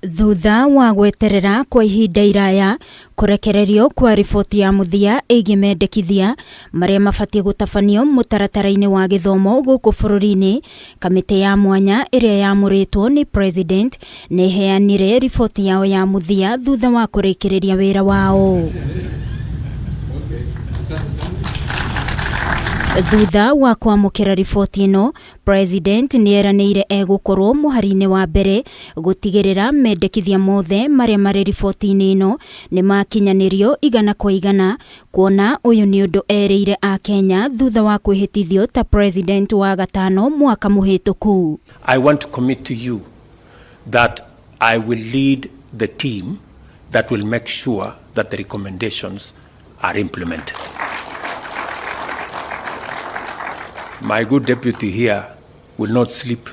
Thutha wa gweterera kwa ihinda iraya kurekererio kwa riboti ya muthia ĩgiĩ mendekithia maria mabatie gũtabanio mũtaratara-inĩ wa gĩthomo gũkũ bũrũri-inĩ, kamĩtĩ ya mwanya ĩrĩa yamũrĩtwo nĩ president nĩ ĩheanire riboti yao ya muthia thutha wa kũrĩkĩrĩria wĩra wao. Thutha wa kwamũkĩra riboti ĩno, president NIERANIIRE egũkorwo mũhari-inĩ wa mbere gũtigĩrĩra mendekithia mothe maria marĩ riboti-inĩ ĩno nĩ makinyanirio igana kwa igana, kuona ũyũ nĩ ũndũ erĩire a Kenya thutha wa kwĩhĩtithio ta president wa gatano mwaka mũhĩtũku. I want to commit to you that I will lead the team that will make sure that the recommendations are implemented. My good deputy here will not sleep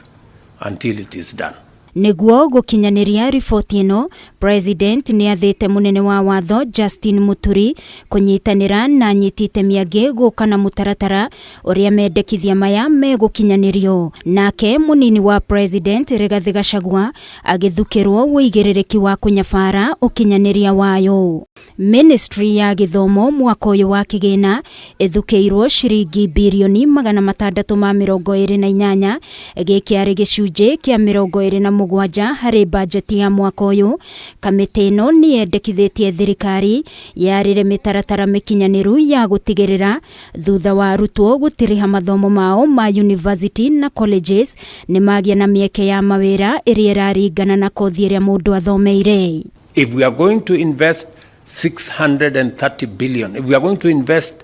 until it is done. Nĩguo gũkinyaniria riboti ĩno, president nĩ athĩte mũnene wa watho Justin Muturi kũnyitanĩra na anyiti itemi angĩ gũka na mũtaratara ũrĩa mendekithia maya megũkinyanirio. Nake mũnini wa president Rigathi Gachagua agĩthukĩrwo wĩigĩrĩrĩki wa kũnyabara ũkinyaniria wayo. Ministry ya gĩthomo mwaka ũyũ wa kĩgĩna ĩthukĩirwo ciringi birioni 628 gĩkĩarĩ gĩcunjĩ kĩa 27 harĩ budget ya mwaka ũyũ. Kamĩtĩ ĩno nĩ yendekithĩtie thirikari yarĩre mĩtaratara mĩkinyanĩru ya gũtigĩrĩra thutha wa RUTO gũtĩrĩha mathomo mao ma university na colleges nĩ magĩa na mĩeke ya mawĩra ĩrĩa ĩraringana na kothi ĩrĩa mũndũ athomeire. If we are going to invest 630 billion, if we are going to invest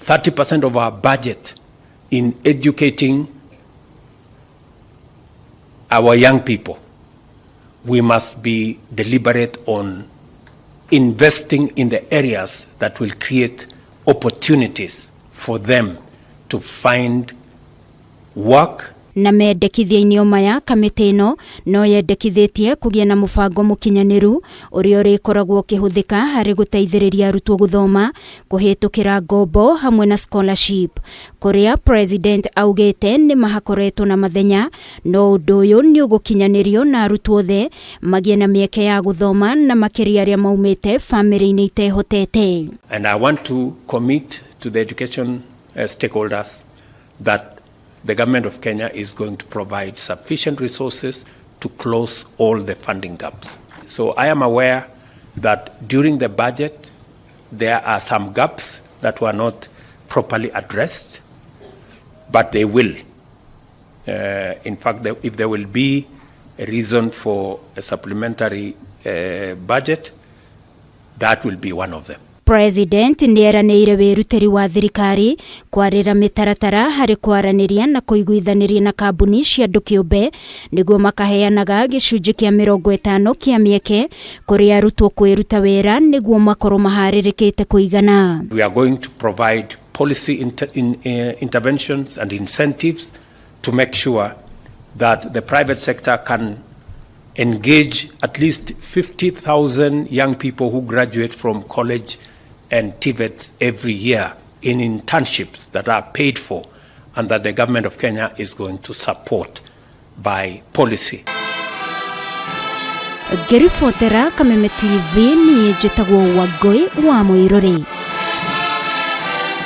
30% of our budget in educating our young people, we must be deliberate on investing in the areas that will create opportunities for them to find work. Na mendekithia-inĩ maya kamĩtĩ ĩno no yendekithĩtie kũgĩa na mũbango mũkinyanĩru ũrĩa ũrĩkoragwo ũkĩhũthĩka harĩ gũteithĩrĩria arutwo gũthoma kũhĩtũkĩra ngombo hamwe na scholarship, kũrĩa president augĩte nĩ mahakoretwo na mathenya, no ũndũ ũyũ nĩ ũgũkinyanĩrio na arutwo othe magĩe na mĩeke ya gũthoma na makĩria arĩa maumĩte famĩlĩ-inĩ itehotete. And I want to commit to the education stakeholders that the government of Kenya is going to provide sufficient resources to close all the funding gaps. So I am aware that during the budget, there are some gaps that were not properly addressed, but they will. In fact, if there will be a reason for a supplementary budget, that will be one of them. President NIERANIIRE wĩrutĩri wa thirikari kwarĩra mĩtaratara harĩ kwaranĩria na kũiguithanĩria na kambuni cia andũ kĩũmbe nĩguo makaheanaga gĩcunjĩ kĩa 50 kĩa mĩeke kũrĩ arutwo kwĩruta wĩra nĩguo makorwo maharĩrĩkĩte kũigana. We are going to provide policy interventions and incentives to make sure that the private sector can engage at least 50,000 young people who graduate from college and TVETs every year in internships that are paid for and that the government of Kenya is going to support by policy. Ngĩribotera Kameme TV niĩ njĩtagwo Wangũi wa Mũirũrĩ.